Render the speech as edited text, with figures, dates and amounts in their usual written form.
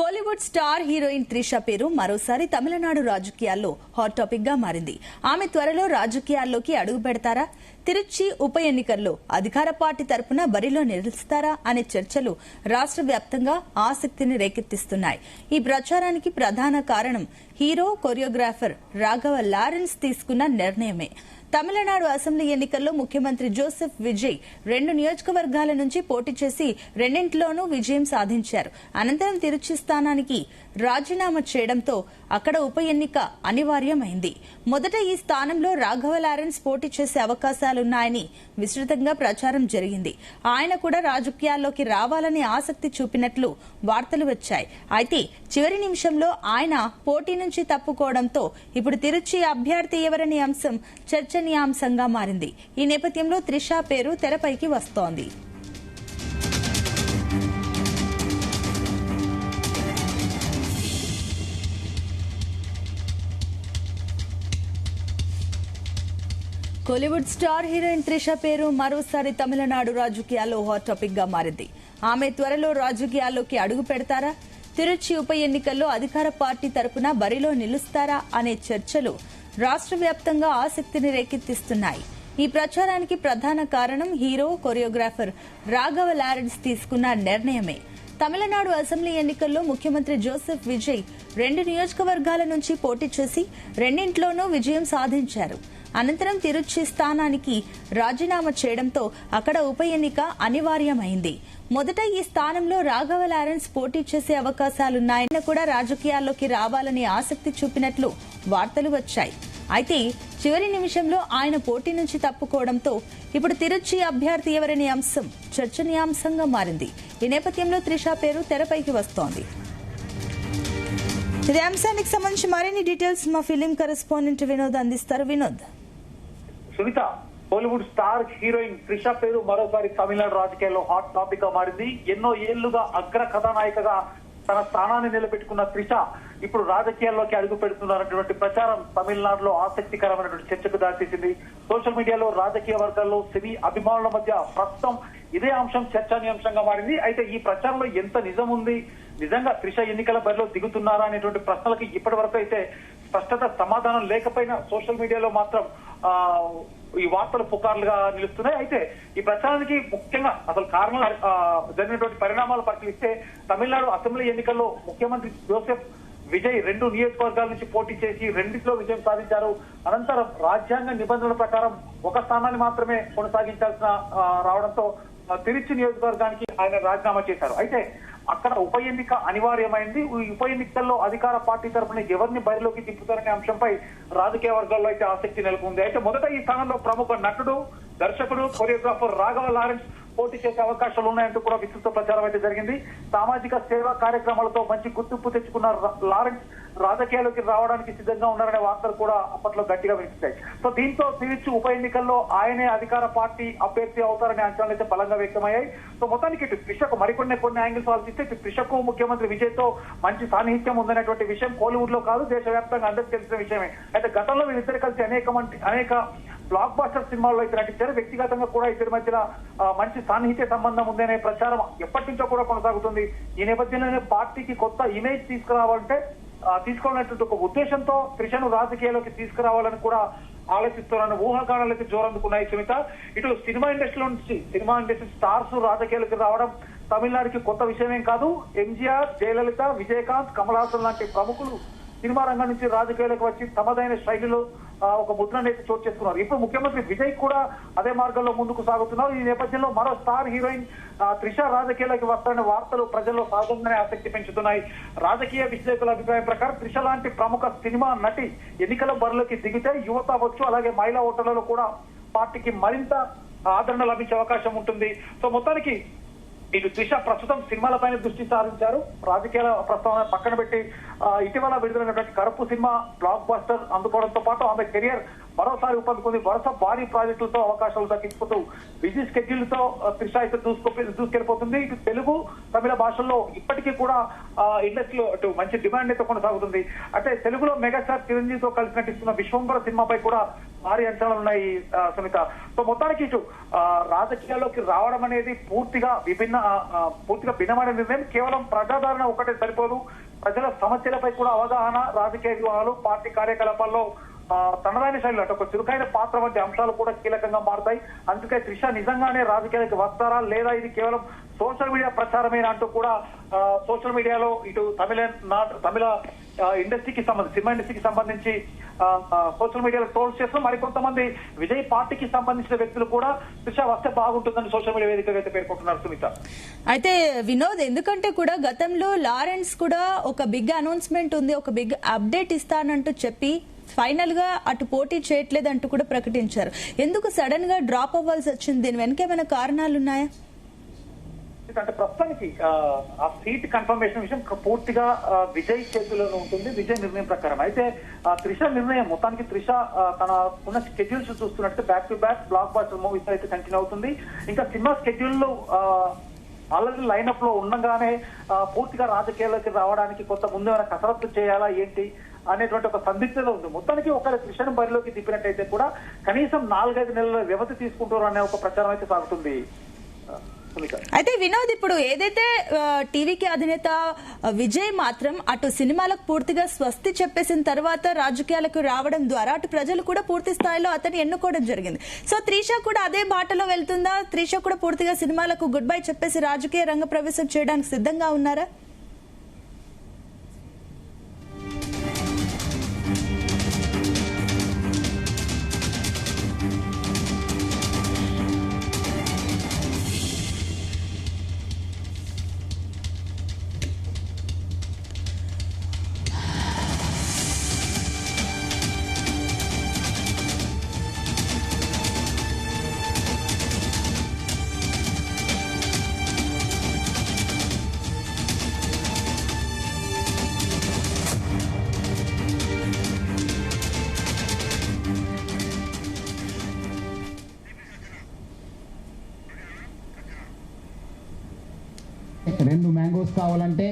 Kollywood star heroine Trisha పేరు మరోసారి తమిళనాడు రాజకీయాల్లో హాట్ టాపిక్ గా మారింది. ఆమె త్వరలో రాజకీయాల్లోకి అడుగు పెడతారా, తిరుచి ఉప ఎన్నికల్లో అధికార పార్టీ తరపున బరిలో నిలుస్తారా అనే చర్చలు రాష్ట్ర వ్యాప్తంగా ఆసక్తిని రేకెత్తిస్తున్నాయి. ఈ ప్రచారానికి ప్రధాన కారణం హీరో కొరియోగ్రాఫర్ రాఘవ లారెన్స్ తీసుకున్న నిర్ణయమే. తమిళనాడు అసెంబ్లీ ఎన్నికల్లో ముఖ్యమంత్రి జోసెఫ్ విజయ్ 2 నియోజకవర్గాల నుంచి పోటీ చేసి రెండింటిలోనూ విజయం సాధించారు. అనంతరం తిరుచి స్థానానికి రాజీనామా చేయడంతో అక్కడ ఉప ఎన్నిక అనివార్యమైంది. మొదట ఈ స్థానంలో రాఘవ లారెన్స్ పోటీ చేసే అవకాశాలున్నాయని విస్తృతంగా ప్రచారం జరిగింది. ఆయన కూడా రాజకీయాల్లోకి రావాలని ఆసక్తి చూపినట్లు వార్తలు వచ్చాయి. అయితే చివరి నిమిషంలో ఆయన పోటీ నుంచి తప్పుకోవడంతో ఇప్పుడు తిరుచి అభ్యర్థి ఎవరనే అంశం చర్చనీయాంశంగా మారింది. ఈ నేపథ్యంలో త్రిష పేరు తెరపైకి వస్తోంది. కోలీవుడ్ స్టార్ హీరోయిన్ త్రిష పేరు మరోసారి తమిళనాడు రాజకీయాల్లో హాట్ టాపిక్ గా మారింది. ఆమె త్వరలో రాజకీయాల్లోకి అడుగు పెడతారా, తిరుచి ఉప ఎన్నికల్లో అధికార పార్టీ తరపున బరిలో నిలుస్తారా అనే చర్చలు రాష్ట్ర వ్యాప్తంగా ఆసక్తిని రేకెత్తిస్తున్నాయి. ఈ ప్రచారానికి ప్రధాన కారణం హీరో కొరియోగ్రాఫర్ రాఘవ లారెన్స్ తీసుకున్న నిర్ణయమే. తమిళనాడు అసెంబ్లీ ఎన్నికల్లో ముఖ్యమంత్రి జోసెఫ్ విజయ్ 2 నియోజకవర్గాల నుంచి పోటీ చేసి రెండింటిలోనూ విజయం సాధించారు. అనంతరం తిరుచి స్థానానికి రాజీనామా చేయడంతో అక్కడ ఉప ఎన్నిక అనివార్యమైంది. మొదట ఈ స్థానంలో రాఘవ లారెన్స్ పోటీ చేసే అవకాశాలున్నాయని కూడా రాజకీయాల్లోకి రావాలని ఆసక్తి చూపినట్లు వార్తలు వచ్చాయి. అయితే చివరి నిమిషంలో ఆయన పోటీ నుంచి తప్పుకోవడంతో ఇప్పుడు తిరుచి అభ్యర్థి ఎవరనే అంశం చర్చనీయాంశంగా మారింది. ఈ నేపథ్యంలో త్రిష పేరు తెరపైకి వస్తోంది. ఇదే అంశానికి సంబంధించి మరిన్ని డీటెయిల్స్ మా ఫిలిం కరెస్పాండెంట్ వినోద్ అందిస్తారు. వినోద్. సునీత, బాలీవుడ్ స్టార్ హీరోయిన్ త్రిష పేరు మరోసారి తమిళనాడు రాజకీయాల్లో హాట్ టాపిక్ గా మారింది. ఎన్నో ఏళ్లుగా అగ్ర కథానాయికగా తన స్థానాన్ని నిలబెట్టుకున్న త్రిష ఇప్పుడు రాజకీయాల్లోకి అడుగు పెడుతున్నారన్నటువంటి ప్రచారం తమిళనాడులో ఆసక్తికరమైనటువంటి చర్చకు దారితీసింది. సోషల్ మీడియాలో రాజకీయ వర్గాల్లో సినీ అభిమానుల మధ్య ప్రస్తుతం ఇదే అంశం చర్చనీయాంశంగా మారింది. అయితే ఈ ప్రచారంలో ఎంత నిజం ఉంది, నిజంగా త్రిష ఎన్నికల బరిలో దిగుతున్నారా అనేటువంటి ప్రశ్నలకి ఇప్పటి వరకు అయితే స్పష్టత సమాధానం లేకపోయినా సోషల్ మీడియాలో మాత్రం ఈ వార్తలు పుకార్లుగా నిలుస్తున్నాయి. అయితే ఈ ప్రచారానికి ముఖ్యంగా అసలు కారణాలు జరిగినటువంటి పరిణామాలు పరిశీలిస్తే తమిళనాడు అసెంబ్లీ ఎన్నికల్లో ముఖ్యమంత్రి జోసెఫ్ విజయ్ 2 నియోజకవర్గాల నుంచి పోటీ చేసి రెండింటిలో విజయం సాధించారు. అనంతరం రాజ్యాంగ నిబంధనల ప్రకారం ఒక స్థానాన్ని మాత్రమే కొనసాగించాల్సిన రావడంతో తిరుచి నియోజకవర్గానికి ఆయన రాజీనామా చేశారు. అయితే అక్కడ ఉప ఎన్నిక అనివార్యమైంది. ఈ ఉప ఎన్నికల్లో అధికార పార్టీ తరఫున ఎవరిని బరిలోకి తిప్పుతారనే అంశంపై రాజకీయ వర్గాల్లో అయితే ఆసక్తి నెలకొంది. అయితే మొదట ఈ స్థానంలో ప్రముఖ నటుడు, దర్శకుడు, కొరియోగ్రాఫర్ రాఘవ లారెన్స్ పోటీ చేసే అవకాశాలు ఉన్నాయంటూ కూడా విస్తృత ప్రచారం అయితే జరిగింది. సామాజిక సేవా కార్యక్రమాలతో మంచి గుర్తింపు తెచ్చుకున్న లారెన్స్ రాజకీయాల్లోకి రావడానికి సిద్ధంగా ఉన్నారనే వార్తలు కూడా అప్పట్లో గట్టిగా వినిపిస్తాయి. సో దీంతో తిరుచి ఉప ఎన్నికల్లో ఆయనే అధికార పార్టీ అభ్యర్థి అవుతారనే అంచనాలు అయితే బలంగా వ్యక్తమయ్యాయి. సో మొత్తానికి ఇటు త్రిషకు కొన్ని యాంగిల్స్ ఆలోచిస్తే ఇటు త్రిషకు ముఖ్యమంత్రి విజయ్ తో మంచి సాన్నిహిత్యం ఉందనేటువంటి విషయం కోలీవుడ్ లో కాదు, దేశవ్యాప్తంగా అందరికీ తెలిసిన విషయమే. అయితే గతంలో వీళ్ళిద్దరు కలిసి అనేక బ్లాక్ బాస్టర్ సినిమాల్లో అయితే నటించారు. వ్యక్తిగతంగా కూడా ఇద్దరి మధ్యన మంచి సాన్నిహిత్య సంబంధం ఉందనే ప్రచారం ఎప్పటి నుంచో కూడా కొనసాగుతుంది. ఈ నేపథ్యంలోనే పార్టీకి కొత్త ఇమేజ్ తీసుకోవాలనేటువంటి ఒక ఉద్దేశంతో త్రిషను రాజకీయాల్లోకి తీసుకురావాలని కూడా ఆలోచిస్తున్నారన్న ఊహాగానాలు అయితే జోరందుకున్నాయి. సునీత, ఇటు సినిమా ఇండస్ట్రీ స్టార్స్ రాజకీయాలకు రావడం తమిళనాడుకి కొత్త విషయమేం కాదు. ఎంజీఆర్, జయలలిత, విజయకాంత్, కమల్ హాసన్ లాంటి ప్రముఖులు సినిమా రంగం నుంచి రాజకీయాలకు వచ్చి తమదైన శైలిలో ఒక ముద్రను అయితే చోటు చేసుకున్నారు. ఇప్పుడు ముఖ్యమంత్రి విజయ్ కూడా అదే మార్గంలో ముందుకు సాగుతున్నారు. ఈ నేపథ్యంలో మరో స్టార్ హీరోయిన్ త్రిష రాజకీయాలకు వస్తారనే వార్తలు ప్రజల్లో సహజంగానే ఆసక్తి పెంచుతున్నాయి. రాజకీయ విశ్లేషకుల అభిప్రాయం ప్రకారం త్రిష లాంటి ప్రముఖ సినిమా నటి ఎన్నికల బరిలోకి దిగితే యువత అవ్వచ్చు, అలాగే మహిళా ఓటర్లలో కూడా పార్టీకి మరింత ఆదరణ లభించే అవకాశం ఉంటుంది. సో మొత్తానికి ఇటు త్రిష ప్రస్తుతం సినిమాలపైన దృష్టి సారించారు. రాజకీయాల ప్రస్తావన పక్కన పెట్టి ఇటీవల విడుదలైనటువంటి కరుపు సినిమా బ్లాక్ బస్టర్ అందుకోవడంతో పాటు ఆమె కెరియర్ మరోసారి ఊపందుకుంది. వరుస భారీ ప్రాజెక్టులతో అవకాశాలు దక్కించుకుంటూ బిజీ స్కెడ్యూల్ తో త్రిష అయితే దూసుకెళ్లిపోతుంది. ఇటు తెలుగు తమిళ భాషల్లో ఇప్పటికీ కూడా ఇండస్ట్రీలో అటు మంచి డిమాండ్ అయితే కొనసాగుతుంది. అంటే తెలుగులో మెగాస్టార్ చిరంజీవితో కలిసి నటిస్తున్న విశ్వంబర సినిమాపై కూడా భారీ అంచనాలు ఉన్నాయి సునీత. సో మొత్తానికి ఇటు రాజకీయాల్లోకి రావడం అనేది పూర్తిగా భిన్నమైన నిర్ణయం. కేవలం ప్రజాదరణ ఒకటే సరిపోదు, ప్రజల సమస్యలపై కూడా అవగాహన, రాజకీయ వ్యూహాలు, పార్టీ కార్యకలాపాల్లో తనదైన శైలిలో ఒక చురుకైన పాత్ర వంటి అంశాలు కూడా కీలకంగా మారుతాయి. అందుకే త్రిష నిజంగానే రాజకీయాలకు వస్తారా లేదా ఇది కేవలం సోషల్ మీడియా ప్రచారమేనా అంటూ కూడా సోషల్ మీడియాలో ఇటు తమిళ ఇండస్ట్రీకి సంబంధించి సినిమా ఇండస్ట్రీకి సంబంధించి సోషల్ మీడియాలో ట్రోల్స్ చేస్తున్న మరికొంతమంది విజయ్ పార్టీకి సంబంధించిన వ్యక్తులు కూడా త్రిష వస్తే బాగుంటుందని సోషల్ మీడియా వేదికగా అయితే పేర్కొంటున్నారు సునీత. అయితే వినోద్, ఎందుకంటే కూడా గతంలో లారెన్స్ కూడా ఒక బిగ్ అనౌన్స్మెంట్ ఉంది, ఒక బిగ్ అప్డేట్ ఇస్తానంటూ చెప్పి ఫైనల్ గా అటు పోటీ చేయట్లేదు అంటూ కూడా ప్రకటించారు. ఎందుకు సడన్ గా డ్రాప్ అవ్వాల్సి వచ్చింది? దీని వెనక ఏమైనా కారణాలు ఉన్నాయా? అంటే ప్రస్తుతానికి ఆ సీట్ కన్ఫర్మేషన్ విషయం పూర్తిగా విజయ్ చేతుల్లోనే ఉంటుంది, విజయ్ నిర్ణయం ప్రకారం. అయితే త్రిష నిర్ణయం మొత్తానికి త్రిష తన ఉన్న స్కెడ్యూల్స్ చూస్తున్నట్టు back to back block buster movies అయితే కంటిన్యూ అవుతుంది. ఇంకా సినిమా స్కెడ్యూల్ లో ఆల్రెడీ లైనప్ లో ఉండగానే పూర్తిగా రాజకీయాల్లోకి రావడానికి కొంత ముందేమైనా కసరత్తు చేయాలా ఏంటి అనేటువంటి ఒక సందిగ్ధత ఉంది. మొత్తానికి ఒకవేళ త్రిషను బరిలోకి తిప్పినట్టయితే కూడా కనీసం 4-5 నెలల వ్యవధి తీసుకుంటారు అనే ఒక ప్రచారం అయితే సాగుతుంది. అయితే వినోద్, ఇప్పుడు ఏదైతే టీవీకి అధినేత విజయ్ మాత్రం అటు సినిమాలకు పూర్తిగా స్వస్తి చెప్పేసిన తర్వాత రాజకీయాలకు రావడం ద్వారా అటు ప్రజలు కూడా పూర్తి స్థాయిలో అతన్ని ఎన్నుకోవడం జరిగింది. సో త్రిష కూడా అదే బాటలో వెళ్తుందా? త్రిష కూడా పూర్తిగా సినిమాలకు గుడ్ బై చెప్పేసి రాజకీయ రంగ ప్రవేశం చేయడానికి సిద్ధంగా ఉన్నారా? రెండు మ్యాంగోస్ కావాలంటే